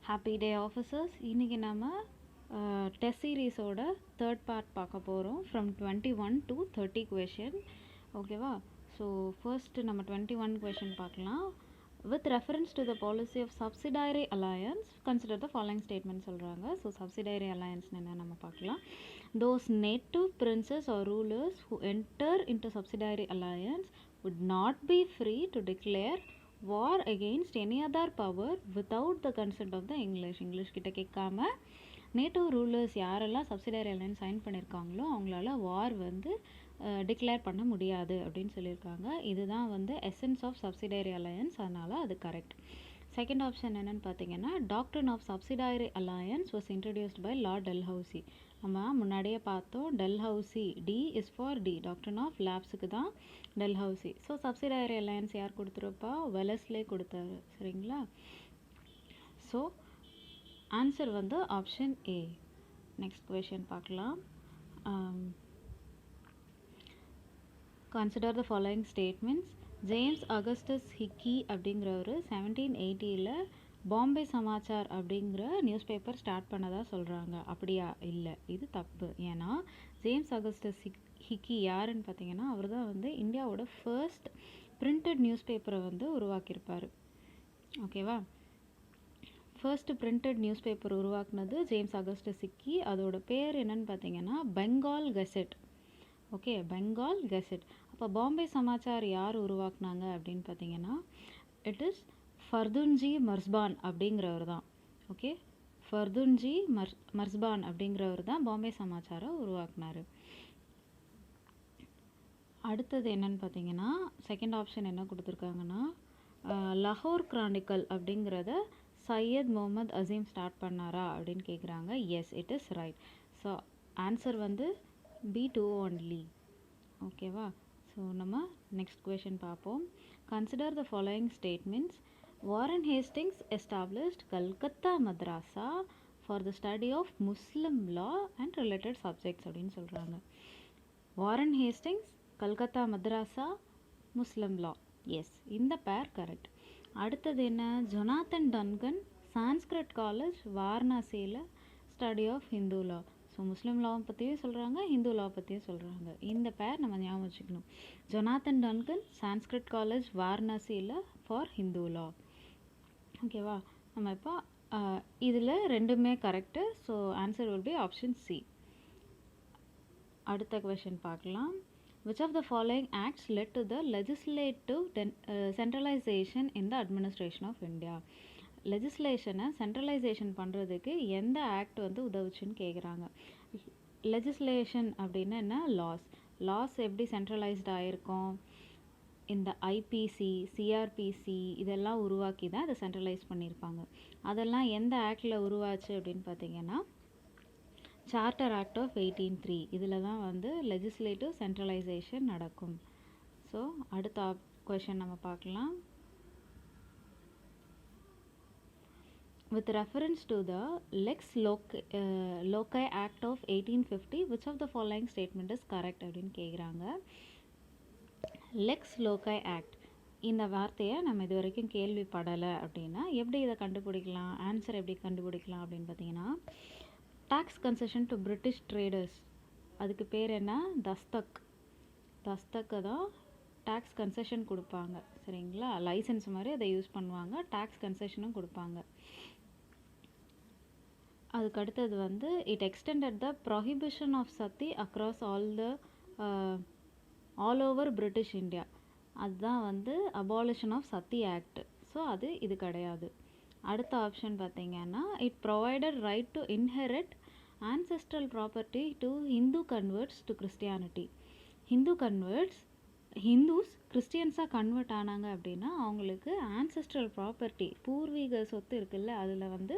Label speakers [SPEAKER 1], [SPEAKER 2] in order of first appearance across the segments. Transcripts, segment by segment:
[SPEAKER 1] Happy day officers. இன்றைக்கி நம்ம test சீரீஸோட third part பார்க்க போகிறோம். From 21 to 30 question. ஓகேவா? ஸோ ஃபர்ஸ்ட் நம்ம 21 கொஷின் பார்க்கலாம். With reference to the policy of subsidiary alliance consider the following statement சொல்கிறாங்க. ஸோ சப்சிடைரி அலையன்ஸ்னு என்ன நம்ம பார்க்கலாம். Those native princes or rulers who enter into subsidiary alliance would not be free to declare war against any other power without the consent of the English கிட்ட கேட்காம native rulers யாரெல்லாம் subsidiary alliance sign பண்ணியிருக்காங்களோ அவங்களால வார் வந்து declare பண்ண முடியாது அப்படின்னு சொல்லியிருக்காங்க. இதுதான் வந்து எசன்ஸ் ஆஃப் சப்சிடரி அலையன்ஸ், அதனால் அது கரெக்ட். செகண்ட் ஆப்ஷன் என்னென்னு பார்த்தீங்கன்னா, doctrine of subsidiary alliance was introduced by lord Dalhousie. நம்ம முன்னாடியே பார்த்தோம், Dalhousie. D is for D, doctrine of லேப்ஸுக்கு தான் டெல்ஹவுசி. ஸோ சப்சிடரி அலையன்ஸ் யார் கொடுத்துருப்பா? வெலஸ்லே கொடுத்தாரு. சரிங்களா? ஸோ ஆன்சர் வந்து ஆப்ஷன் ஏ. நெக்ஸ்ட் கொஷின் பார்க்கலாம். Consider the following statements. James Augustus Hicky அப்படிங்கிறவர் 1780 பாம்பே சமாச்சார் அப்படிங்கிற நியூஸ் பேப்பர் ஸ்டார்ட் பண்ணதாக சொல்கிறாங்க. அப்படியா? இல்லை, இது தப்பு. ஏன்னா ஜேம்ஸ் அகஸ்டஸ் ஹிக்கி யாருன்னு பார்த்தீங்கன்னா, அவர் தான் வந்து இந்தியாவோட ஃபர்ஸ்ட் பிரிண்டட் நியூஸ் பேப்பரை வந்து உருவாக்கியிருப்பார். ஓகேவா? ஃபர்ஸ்ட் பிரிண்டட் நியூஸ் பேப்பர் உருவாக்குனது ஜேம்ஸ் அகஸ்டஸ் ஹிக்கி. அதோட பேர் என்னன்னு பார்த்தீங்கன்னா Bengal gazette. Okay, Bengal gazette. அப்போ பாம்பே சமாச்சார் யார் உருவாக்குனாங்க அப்படின்னு பார்த்தீங்கன்னா, இட் இஸ் ஃபர்துன்ஜி மர்ஸ்பான் அப்படிங்கிறவர் தான். ஓகே, ஃபர்துன்ஜி மர்ஸ்பான் அப்படிங்கிறவர் தான் பாம்பே சமாச்சாரை உருவாக்குனார். அடுத்தது என்னன்னு பார்த்தீங்கன்னா, செகண்ட் ஆப்ஷன் என்ன கொடுத்துருக்காங்கன்னா, லாகூர் கிரானிக்கல் அப்படிங்கிறத சையத் முகமது அசீம் ஸ்டார்ட் பண்ணாரா அப்படின்னு கேட்குறாங்க. Yes, it is right. So answer வந்து B2 only. ஓகேவா? ஸோ நம்ம நெக்ஸ்ட் கொஷின் பார்ப்போம். Consider the following statements. Warren Hastings established Calcutta Madrasa for the study of Muslim law and related subjects அப்படின்னு சொல்கிறாங்க. Warren Hastings, Calcutta Madrasa, Muslim law. Yes, இந்த pair correct. அடுத்தது என்ன? Jonathan Duncan Sanskrit college வாரணாசியில் study of Hindu law. So Muslim லாவை பற்றியும் சொல்கிறாங்க, ஹிந்து லா பற்றியும் சொல்கிறாங்க. இந்த பேர் நம்ம ஞாபகம் வச்சுக்கணும். ஜொனாதன் டன்கன் சான்ஸ்கிரிட் காலேஜ் வாரணாசியில் ஃபார் ஹிந்து லா. ஓகேவா? நம்ம இப்போ இதில் ரெண்டுமே correct. So answer will be option C. அடுத்த கொஷின் பார்க்கலாம். Which of the following acts led to the legislative centralization in the administration of India? லெஜிஸ்லேஷனை சென்ட்ரலைசேஷன் பண்ணுறதுக்கு எந்த ஆக்ட் வந்து உதவுச்சுன்னு கேட்குறாங்க. லெஜிஸ்லேஷன் அப்படின்னா என்ன? லாஸ் எப்படி சென்ட்ரலைஸ்ட் ஆகிருக்கும்? இந்த ஐபிசி, சிஆர்பிசி இதெல்லாம் உருவாக்கி தான் அதை சென்ட்ரலைஸ் பண்ணியிருப்பாங்க. அதெல்லாம் எந்த ஆக்டில் உருவாச்சு அப்படின்னு பார்த்தீங்கன்னா, சார்ட்டர் ஆக்ட் ஆஃப் 1803. இதில் தான் வந்து லெஜிஸ்லேட்டிவ் சென்ட்ரலைசேஷன் நடக்கும். ஸோ அடுத்த கொஷின் நம்ம பார்க்கலாம். With reference to the Lex Loci Act of 1850, which of the following statement is correct அப்படின்னு கேட்குறாங்க. லெக்ஸ் லோக்கை ஆக்ட், இந்த வார்த்தையை நம்ம இது வரைக்கும் கேள்விப்படலை அப்படின்னா எப்படி இதை கண்டுபிடிக்கலாம்? ஆன்சர் எப்படி கண்டுபிடிக்கலாம் அப்படின்னு பார்த்தீங்கன்னா, tax concession to British traders, அதுக்கு பேர் என்ன? தஸ்தக்கு தான் டாக்ஸ் கன்செஷன் கொடுப்பாங்க. சரிங்களா? லைசன்ஸ் மாதிரி அதை யூஸ் பண்ணுவாங்க, டாக்ஸ் கன்செஷனும் கொடுப்பாங்க. அதுக்கு அடுத்தது வந்து it extended the prohibition of sati across all over British India. அதுதான் வந்து abolition of sati act. So அது இது கிடையாது. அடுத்த ஆப்ஷன் பார்த்தீங்கன்னா, it provided right to inherit ancestral property to Hindu converts to Christianity. Hindus கிறிஸ்டியன்ஸாக கன்வெர்ட் ஆனாங்க அப்படின்னா அவங்களுக்கு ஆன்செஸ்ட்ரல் ப்ராப்பர்ட்டி, பூர்வீக சொத்து இருக்குல்ல, அதில் வந்து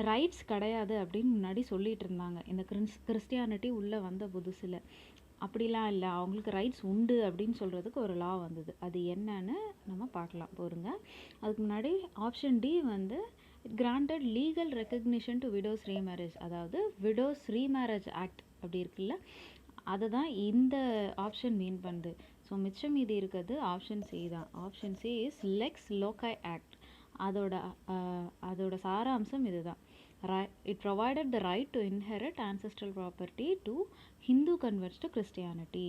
[SPEAKER 1] ரைட்ஸ் கிடையாது அப்படின்னு முன்னாடி சொல்லிகிட்டு இருந்தாங்க. இந்த கிறிஸ்டியானிட்டி உள்ளே வந்த புதுசில் அப்படிலாம் இல்லை, அவங்களுக்கு ரைட்ஸ் உண்டு அப்படின்னு சொல்கிறதுக்கு ஒரு லா வந்தது. அது என்னன்னு நம்ம பார்க்கலாம் போருங்க. அதுக்கு முன்னாடி ஆப்ஷன் டி வந்து it granted legal recognition to widows remarriage. அதாவது விடோஸ் ரீமேரேஜ் ஆக்ட் அப்படி இருக்குல்ல, அதை தான் இந்த ஆப்ஷன் மீன் பண்ணுது. ஸோ மிச்சம் மீதி இருக்கிறது ஆப்ஷன் சி தான். Option C is lex loci act. அதோட சாராம்சம் இதுதான். It provided the right to inherit ancestral property to Hindu converts to Christianity.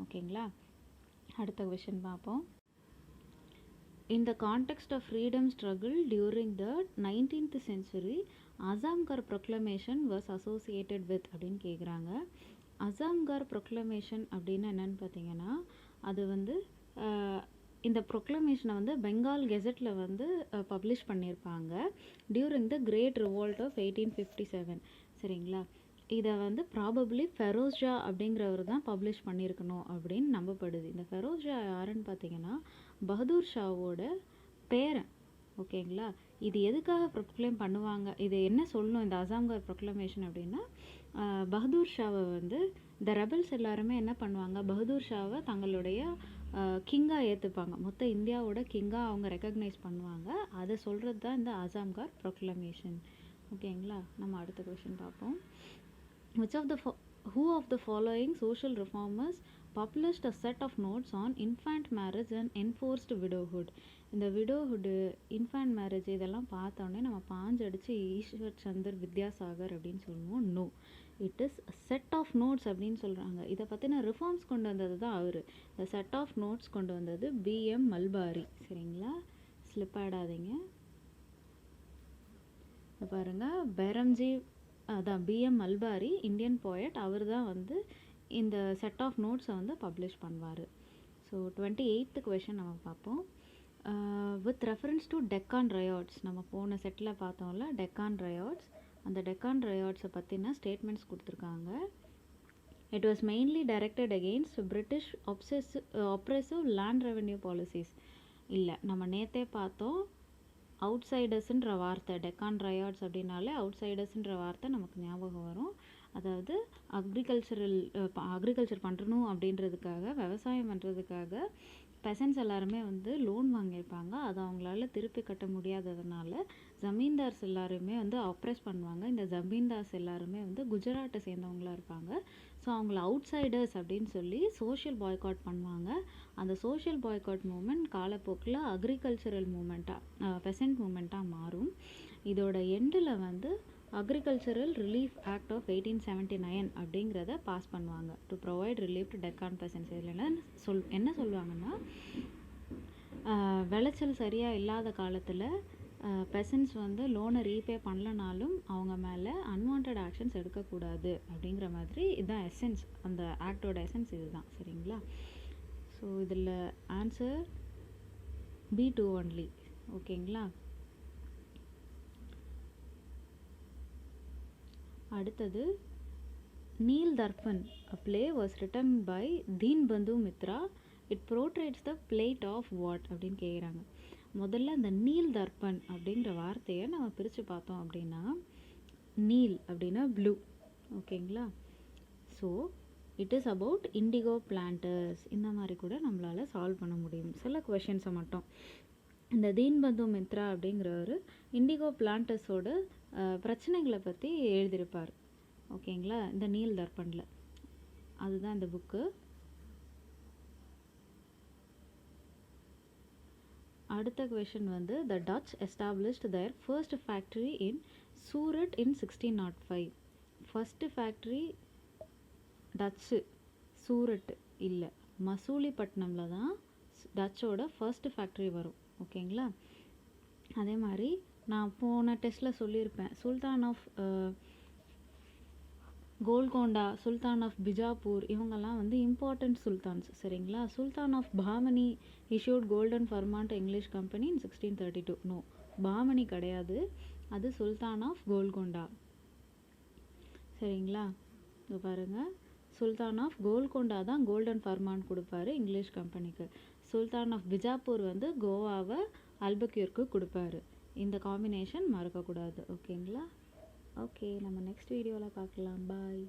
[SPEAKER 1] ஓகேங்களா, அடுத்த கொஷின் பார்ப்போம். In the context of freedom struggle during the 19th century, Azamgarh proclamation was associated with அப்படின்னு கேட்குறாங்க. Azamgarh proclamation அப்படின்னு என்னன்னு பார்த்தீங்கன்னா, அது வந்து இந்த ப்ரொக்ளமேஷனை வந்து பெங்கால் கெசட்டில் வந்து பப்ளிஷ் பண்ணியிருப்பாங்க during the great revolt of 1857. சரிங்களா, இதை வந்து ப்ராபப்ளி ஃபெரோஸ் ஷா அப்படிங்கிறவர் தான் பப்ளிஷ் பண்ணியிருக்கணும் அப்படின்னு நம்பப்படுது. இந்த ஃபெரோஸ் ஷா யாருன்னு பார்த்தீங்கன்னா பகதூர் ஷாவோட பேரன். ஓகேங்களா, இது எதுக்காக ப்ரொக்ளைம் பண்ணுவாங்க, இது என்ன சொல்லணும் இந்த அசாம்கர் ப்ரொக்ளமேஷன் அப்படின்னா, பகதூர் ஷாவை வந்து இந்த ரெபல்ஸ் எல்லாருமே என்ன பண்ணுவாங்க, பகதூர் ஷாவை தங்களுடைய கிங்காக ஏற்றுப்பாங்க, மொத்த இந்தியாவோட கிங்காக அவங்க ரெக்கக்னைஸ் பண்ணுவாங்க. அதை சொல்கிறது தான் இந்த அசாம்கர் ப்ரொக்ளமேஷன். ஓகேங்களா, நம்ம அடுத்த கொஸ்டின் பார்ப்போம். Who of the following social reformers published a set of notes on infant marriage and enforced widowhood? இந்த widowhood, infant marriage இதெல்லாம் பார்த்தோன்னே நம்ம பாஞ்சடிச்சு ஈஸ்வர் சந்தர் வித்யாசாகர் அப்படின்னு சொல்லுவோம். No, it is set of notes அப்படின்னு சொல்கிறாங்க. இதை பற்றின ரிஃபார்ம்ஸ் கொண்டு வந்தது தான் அவர். இந்த செட் ஆஃப் நோட்ஸ் கொண்டு வந்தது பிஎம் மல்பாரி. சரிங்களா, ஸ்லிப் ஆடாதீங்க. பாருங்கள், பெரம்ஜி, அதான் பிஎம் மல்பாரி, இந்தியன் போயட், அவர் தான் வந்து இந்த செட் ஆஃப் நோட்ஸை வந்து பப்ளிஷ் பண்ணுவார். ஸோ 28th கொஷின் நம்ம பார்ப்போம். With reference to Deccan riots, நம்ம போன செட்டில் பார்த்தோம்ல டெக்கான் ரயாட்ஸ், அந்த டெக்கான் ரயாட்ஸை பற்றின ஸ்டேட்மெண்ட்ஸ் கொடுத்துருக்காங்க. It was mainly directed against British oppressive land revenue policies. இல்லை, நம்ம நேற்றே பார்த்தோம் அவுட்சைடர்ஸுன்ற வார்த்தை, டெக்கான் ரயாட்ஸ் அப்படின்னாலே அவுட்சைடர்ஸுன்ற வார்த்தை நமக்கு ஞாபகம் வரும். அதாவது அக்ரிகல்ச்சர் பண்ணணும் அப்படின்றதுக்காக, விவசாயம் பண்ணுறதுக்காக பெசன்ஸ் எல்லாருமே வந்து லோன் வாங்கியிருப்பாங்க. அதை அவங்களால திருப்பி கட்ட முடியாததுனால ஜமீன்தார்ஸ் எல்லாருமே வந்து அப்ரெஸ் பண்ணுவாங்க. இந்த ஜமீன்தார்ஸ் எல்லாருமே வந்து குஜராட்டை சேர்ந்தவங்களாக இருப்பாங்க. ஸோ அவங்கள அவுட்சைடர்ஸ் அப்படின்னு சொல்லி சோஷியல் பாய்காட் பண்ணுவாங்க. அந்த சோஷியல் பாய்காட் மூமெண்ட் காலப்போக்கில் அக்ரிகல்ச்சரல் மூமெண்ட்டாக, பெசன்ட் மூமெண்ட்டாக மாறும். இதோட எண்டில் வந்து அக்ரிகல்ச்சரல் ரிலீஃப் ஆக்ட் ஆஃப் 1879 அப்படிங்கிறத பாஸ் பண்ணுவாங்க to provide relief to Deccan பெசன்ஸ். இதில் என்ன சொல்லுவாங்கன்னா, விளைச்சல் சரியாக இல்லாத காலத்தில் பெசன்ஸ் வந்து லோனை ரீபே பண்ணலனாலும் அவங்க மேலே அன்வான்ட் ஆக்ஷன்ஸ் எடுக்கக்கூடாது அப்படிங்கிற மாதிரி இதுதான் எசன்ஸ், அந்த ஆக்டோட எசன்ஸ் இதுதான். சரிங்களா, ஸோ இதில் ஆன்சர் B2 ஒன்லி. ஓகேங்களா, அடுத்தது Neel Darpan, a play was written by Dinabandhu Mitra. It portrays the plight of what அப்படின்னு கேட்குறாங்க. முதல்ல இந்த நீல் தர்பன் அப்படிங்கிற வார்த்தையை நம்ம பிரித்து பார்த்தோம் அப்படின்னா, நீல் அப்படின்னா ப்ளூ. ஓகேங்களா, so it is about indigo planters. இந்த மாதிரி கூட நம்மளால் சால்வ் பண்ண முடியும் சில கொஷின்ஸை மட்டும். இந்த தீன்பந்து மித்ரா அப்படிங்கிறவர் இண்டிகோ பிளான்டர்ஸோட பிரச்சனைகளை பற்றி எழுதியிருப்பார். ஓகேங்களா, இந்த நீல் தர்பனில், அதுதான் இந்த புக்கு. அடுத்த கொஷின் வந்து the Dutch established their first factory in Surat in 1605. First factory Dutch Surat இல்லை, மசூலிப்பட்டினமில் தான் டச்சோட ஃபர்ஸ்ட் ஃபேக்ட்ரி வரும். ஓகேங்களா, அதே மாதிரி நான் போன டெஸ்ட்டில் சொல்லியிருப்பேன், sultan of Golconda, sultan of Bijapur, இவங்கெல்லாம் வந்து இம்பார்ட்டண்ட் சுல்தான்ஸ். சரிங்களா, sultan of Bahmani issued golden farman to English company in 1632. No, Bahmani கிடையாது, அது சுல்தான் ஆஃப் கோல்கொண்டா. சரிங்களா, இது பாருங்கள், சுல்தான் ஆஃப் கோல்கொண்டா தான் கோல்டன் ஃபர்மான் கொடுப்பாரு இங்கிலீஷ் கம்பெனிக்கு. சுல்தான் ஆஃப் பிஜாப்பூர் வந்து கோவாவை அல்பக்யூருக்கு கொடுப்பாரு. இந்த காம்பினேஷன் மறக்கக்கூடாது. ஓகேங்களா, ஓகே, நம்ம நெக்ஸ்ட் வீடியோவில் பார்க்கலாம். பாய்.